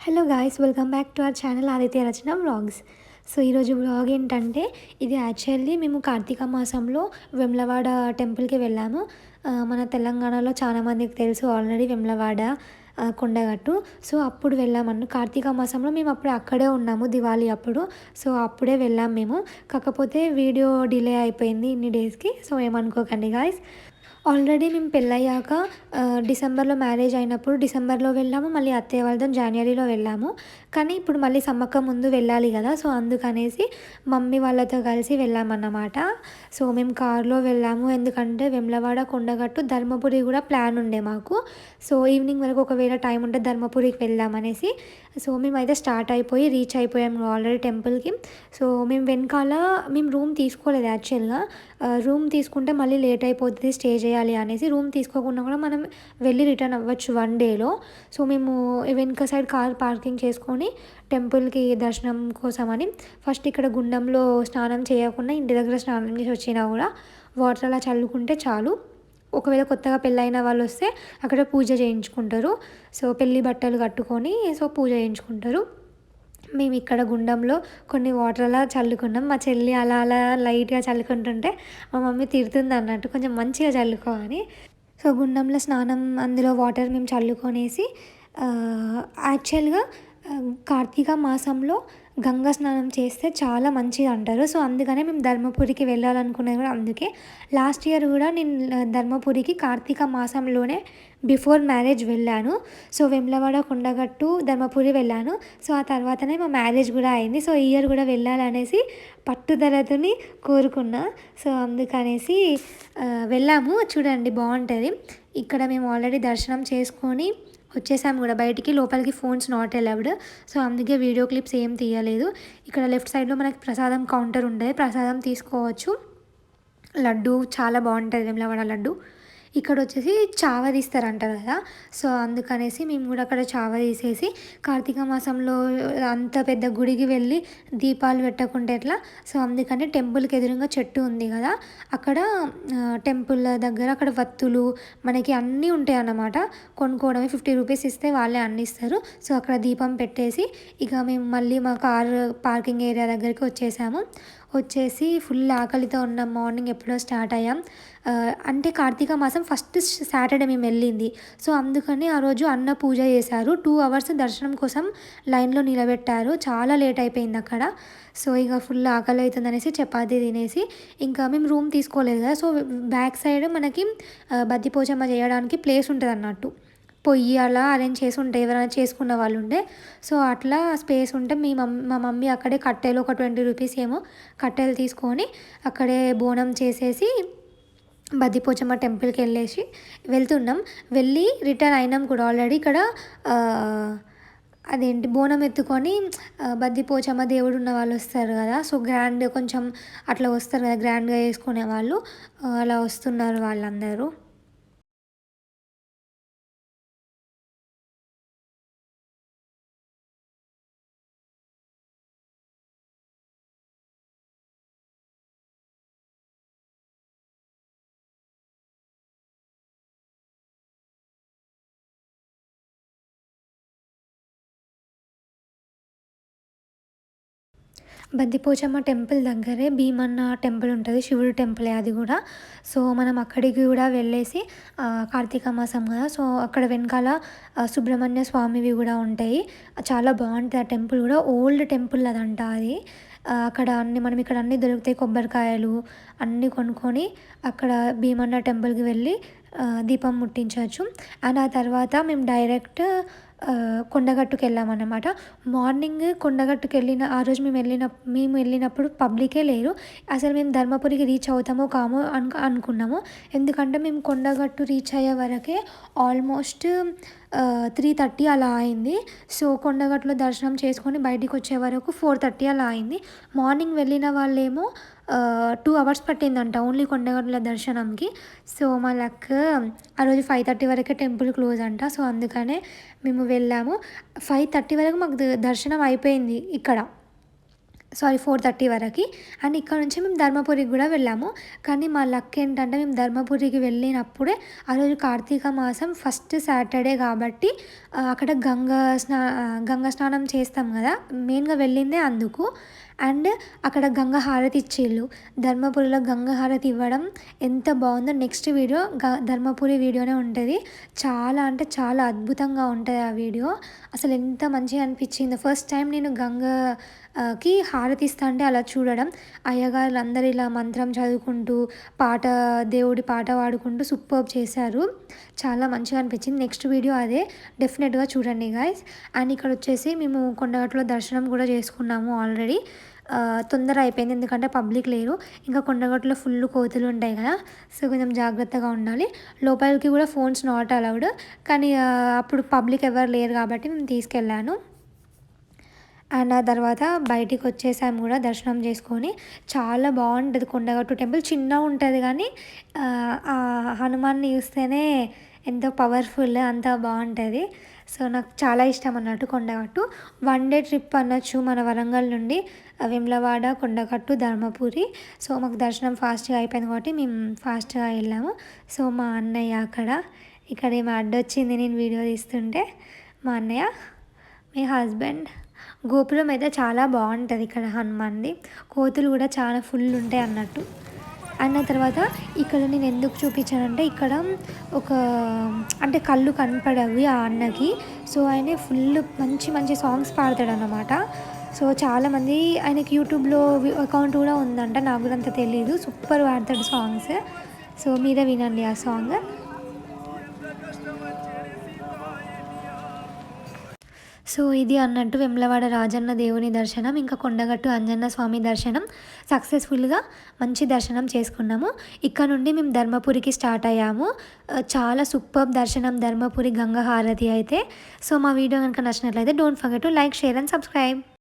Hello guys, welcome back to our channel Aditya Rachana vlogs. So ఈరోజు vlog ఏంటంటే, ఇది actually మేము కార్తీక మాసంలో వెమ్లవాడ టెంపుల్కి వెళ్ళాము. మన తెలంగాణలో చాలా మందికి తెలుసు ఆల్రెడీ వెమ్లవాడ కొండగట్టు. సో అప్పుడు వెళ్ళామన్న కార్తీక మాసంలో మేము అప్పుడు అక్కడే ఉన్నాము దివాళీ అప్పుడు. సో అప్పుడే వెళ్ళాం మేము. కాకపోతే వీడియో డిలే అయిపోయింది ఇన్ని డేస్కి. సో ఏమనుకోకండి గాయ్స్. ఆల్రెడీ మేము పెళ్ళయ్యాక డిసెంబర్లో మ్యారేజ్ అయినప్పుడు డిసెంబర్లో వెళ్ళాము. మళ్ళీ అత్తయ్య వాళ్ళతో జనవరిలో వెళ్ళాము. కానీ ఇప్పుడు మళ్ళీ సమ్మక్క ముందు వెళ్ళాలి కదా, సో అందుకనేసి మమ్మీ వాళ్ళతో కలిసి వెళ్ళామన్నమాట. సో మేము కార్లో వెళ్ళాము, ఎందుకంటే వెమ్లవాడ కొండగట్టు ధర్మపురి కూడా ప్లాన్ ఉండే మాకు. సో ఈవినింగ్ వరకు ఒకవేళ టైం ఉంటే ధర్మపురికి వెళ్దామనేసి. సో మేమైతే స్టార్ట్ అయిపోయి రీచ్ అయిపోయాము ఆల్రెడీ టెంపుల్కి. సో మేము రూమ్ తీసుకోలేదు యాక్చువల్గా. రూమ్ తీసుకుంటే మళ్ళీ లేట్ అయిపోతుంది స్టే చేయాలి అనేసి రూమ్ తీసుకోకుండా కూడా మనం వెళ్ళి రిటర్న్ అవ్వచ్చు వన్ డేలో. సో మేము వెనుక సైడ్ కార్ పార్కింగ్ చేసుకొని టెంపుల్కి దర్శనం కోసమని ఫస్ట్ ఇక్కడ గుండంలో స్నానం చేయకుండా ఇంటి దగ్గర స్నానం చేసి వచ్చినా కూడా వాటర్ అలా చల్లుకుంటే చాలు. ఒకవేళ కొత్తగా పెళ్ళైన వాళ్ళు వస్తే అక్కడ పూజ చేయించుకుంటారు. సో పెళ్ళి బట్టలు కట్టుకొని సో పూజ చేయించుకుంటారు. మేము ఇక్కడ గుండంలో కొన్ని వాటర్ అలా చల్లుకున్నాం. మా చెల్లి అలా అలా లైట్గా చల్లుకుంటుంటే మా మమ్మీ తిడుతుంది అన్నట్టు, కొంచెం మంచిగా చల్లుకో అని. సో గుండంలో స్నానం అందులో వాటర్ మేము చల్లుకొనేసి యాక్చువల్గా కార్తీక మాసంలో గంగా స్నానం చేస్తే చాలా మంచిది అంటారు. సో అందుకనే మేము ధర్మపురికి వెళ్ళాలనుకునేది కూడా అందుకే. లాస్ట్ ఇయర్ కూడా నేను ధర్మపురికి కార్తీక మాసంలోనే బిఫోర్ మ్యారేజ్ వెళ్ళాను. సో వెమ్లవాడ కొండగట్టు ధర్మపురి వెళ్ళాను. సో ఆ తర్వాతనే మా మ్యారేజ్ కూడా అయింది. సో ఈ ఇయర్ కూడా వెళ్ళాలనేసి పట్టుదలతోని కోరుకున్నా. సో అందుకనేసి వెళ్ళాము. చూడండి బాగుంటుంది. ఇక్కడ మేము ఆల్రెడీ దర్శనం చేసుకొని వచ్చేసాము కూడా బయటికి. లోపలికి ఫోన్స్ నాట్ అలౌడ్. సో అందుకే వీడియో క్లిప్స్ ఏం తీయలేదు. ఇక్కడ లెఫ్ట్ సైడ్లో మనకి ప్రసాదం కౌంటర్ ఉండేది, ప్రసాదం తీసుకోవచ్చు. లడ్డు చాలా బాగుంటుంది వేములవాడ లడ్డు. ఇక్కడ వచ్చేసి చావ తీస్తారంట కదా, సో అందుకనేసి మేము కూడా అక్కడ చావ తీసేసి కార్తీక మాసంలో అంత పెద్ద గుడికి వెళ్ళి దీపాలు పెట్టకుంటే ఎట్లా. సో అందుకని టెంపుల్కి ఎదురుగా చెట్టు ఉంది కదా, అక్కడ టెంపుల్ దగ్గర అక్కడ వత్తులు మనకి అన్నీ ఉంటాయి అన్నమాట. కొనుక్కోవడమే 50 రూపీస్ ఇస్తే వాళ్ళే అన్ని ఇస్తారు. సో అక్కడ దీపం పెట్టేసి ఇక మేము మళ్ళీ మా కారు పార్కింగ్ ఏరియా దగ్గరికి వచ్చేసి ఫుల్ ఆకలితో ఉన్నాం. మార్నింగ్ ఎప్పుడో స్టార్ట్ అయ్యాం. అంటే కార్తీక మాసం ఫస్ట్ సాటర్డే మేము వెళ్ళింది. సో అందుకని ఆ రోజు అన్న పూజ చేశారు. 2 అవర్స్ దర్శనం కోసం లైన్లో నిలబెట్టారు. చాలా లేట్ అయిపోయింది అక్కడ. సో ఇక ఫుల్ ఆకలి అవుతుంది అనేసి చపాతీ తినేసి ఇంకా మేము రూమ్ తీసుకోలేదు కదా. సో బ్యాక్ సైడ్ మనకి బద్దిపోచమ్మ చేయడానికి ప్లేస్ ఉంటుంది అన్నట్టు. పొయ్యి అలా అరేంజ్ చేసి ఉంటాయి ఎవరైనా చేసుకున్న వాళ్ళు ఉంటే. సో అట్లా స్పేస్ ఉంటే మా మమ్మీ అక్కడే కట్టెలు ఒక 20 రూపీస్ ఏమో కట్టెలు తీసుకొని అక్కడే బోనం చేసేసి బద్దిపోచమ్మ టెంపుల్కి వెళ్తున్నాం. వెళ్ళి రిటర్న్ అయినాం కూడా ఆల్రెడీ. ఇక్కడ అదేంటి బోనం ఎత్తుకొని బద్దిపోచమ్మ దేవుడు ఉన్న వాళ్ళు వస్తారు కదా, సో గ్రాండ్ కొంచెం అట్లా వస్తారు కదా గ్రాండ్గా వేసుకునే వాళ్ళు, అలా వస్తున్నారు వాళ్ళందరూ. బద్దిపోచమ్మ టెంపుల్ దగ్గరే భీమన్న టెంపుల్ ఉంటుంది, శివుడు టెంపులే అది కూడా. సో మనం అక్కడికి కూడా వెళ్ళేసి కార్తీక మాసం కదా, సో అక్కడ వెనకాల సుబ్రహ్మణ్య స్వామివి కూడా ఉంటాయి. చాలా బాగుంటుంది ఆ టెంపుల్ కూడా. ఓల్డ్ టెంపుల్ అదంట అది. అక్కడ మనం ఇక్కడ అన్నీ దొరుకుతాయి, కొబ్బరికాయలు అన్నీ కొనుక్కొని అక్కడ భీమన్న టెంపుల్కి వెళ్ళి దీపం ముట్టించవచ్చు. అండ్ ఆ తర్వాత మేము డైరెక్ట్ కొండగట్టుకు వెళ్ళామన్నమాట. మార్నింగ్ కొండగట్టుకు వెళ్ళిన ఆ రోజు మేము వెళ్ళినప్పుడు పబ్లికే లేరు. అసలు మేము ధర్మపురికి రీచ్ అవుతామో కామో అనుకున్నాము. ఎందుకంటే మేము కొండగట్టు రీచ్ అయ్యే వరకే ఆల్మోస్ట్ 3:30 అలా అయింది. సో కొండగట్టులో దర్శనం చేసుకొని బయటికి వచ్చే వరకు 4:30 అలా అయింది. మార్నింగ్ వెళ్ళిన వాళ్ళేమో 2 అవర్స్ పట్టిందంట ఓన్లీ కొండగట్టుల దర్శనంకి. సో మా లక్ ఆ రోజు 5:30 వరకే టెంపుల్ క్లోజ్ అంట. సో అందుకనే మేము వెళ్ళాము. 5:30 వరకు మాకు దర్శనం అయిపోయింది ఇక్కడ. సారీ 4:30 వరకి. అండ్ ఇక్కడ నుంచి మేము ధర్మపురికి కూడా వెళ్ళాము. కానీ మా లక్ ఏంటంటే మేము ధర్మపురికి వెళ్ళినప్పుడే ఆ రోజు కార్తీక మాసం ఫస్ట్ సాటర్డే కాబట్టి అక్కడ గంగా స్నానం చేస్తాం కదా, మెయిన్గా వెళ్ళిందే అందుకు. అండ్ అక్కడ గంగా హారతి ఇచ్చిళ్ళు. ధర్మపురిలో గంగా హారతి ఇవ్వడం ఎంత బాగుందో నెక్స్ట్ వీడియో ధర్మపురి వీడియోనే ఉంటుంది. చాలా అంటే చాలా అద్భుతంగా ఉంటుంది ఆ వీడియో. అసలు ఎంత మంచిగా అనిపించిందో ఫస్ట్ టైం నేను గంగకి హారతి ఇస్తా అంటే అలా చూడడం. అయ్యగారులు అందరూ ఇలా మంత్రం చదువుకుంటూ దేవుడి పాట పాడుకుంటూ సూపర్బ్ చేశారు. చాలా మంచిగా అనిపించింది. నెక్స్ట్ వీడియో అదే, డెఫినెట్గా చూడండి గైస్. అండ్ ఇక్కడ వచ్చేసి మేము కొండగట్టులో దర్శనం కూడా చేసుకున్నాము ఆల్రెడీ. తొందర అయిపోయింది ఎందుకంటే పబ్లిక్ లేరు. ఇంకా కొండగట్టులో ఫుల్ కోతులు ఉంటాయి కదా, సో కొంచెం జాగ్రత్తగా ఉండాలి. లోపలికి కూడా ఫోన్స్ నాట్ అలౌడ్, కానీ అప్పుడు పబ్లిక్ ఎవరు లేరు కాబట్టి మేము తీసుకెళ్ళాను. అండ్ ఆ తర్వాత బయటికి వచ్చేసాము కూడా దర్శనం చేసుకొని. చాలా బాగుంటుంది కొండగట్టు టెంపుల్. చిన్నగా ఉంటుంది కానీ ఆ హనుమాన్ని చూస్తేనే ఎంతో పవర్ఫుల్, అంతా బాగుంటుంది. సో నాకు చాలా ఇష్టం అన్నట్టు కొండగట్టు. 1 డే ట్రిప్ అనొచ్చు మన వరంగల్ నుండి వేములవాడ, కొండగట్టు, ధర్మపురి. సో మాకు దర్శనం ఫాస్ట్గా అయిపోయింది కాబట్టి మేము ఫాస్ట్గా వెళ్ళాము. సో మా అన్నయ్య ఇక్కడ ఏమో అడ్డొచ్చింది నేను వీడియో తీస్తుంటే, మా అన్నయ్య, మీ హస్బెండ్. గోపురం అయితే చాలా బాగుంటుంది ఇక్కడ హనుమాన్ది. కోతులు కూడా చాలా ఫుల్ ఉంటాయి అన్నట్టు. అన్న తర్వాత ఇక్కడ నేను ఎందుకు చూపించానంటే ఇక్కడ ఒక అంటే కళ్ళు కనపడవి ఆ అన్నకి. సో ఆయన ఫుల్ మంచి మంచి సాంగ్స్ పాడతాడు అన్నమాట. సో చాలామంది ఆయనకి యూట్యూబ్లో అకౌంట్ కూడా ఉందంట, నాకు కూడా అంత తెలియదు. సూపర్ పాడతాడు సాంగ్స్. సో మీరే వినండి ఆ సాంగ్. సో ఇది అన్నట్టు వేములవాడ రాజన్న దేవుని దర్శనం, ఇంకా కొండగట్టు అంజన్న స్వామి దర్శనం సక్సెస్ఫుల్గా మంచి దర్శనం చేసుకున్నాము. ఇక్కడ నుండి మేము ధర్మపురికి స్టార్ట్ అయ్యాము. చాలా సూపర్ దర్శనం ధర్మపురి గంగా హారతి అయితే. సో మా వీడియో కనుక నచ్చినట్లయితే don't forget to like, share and subscribe.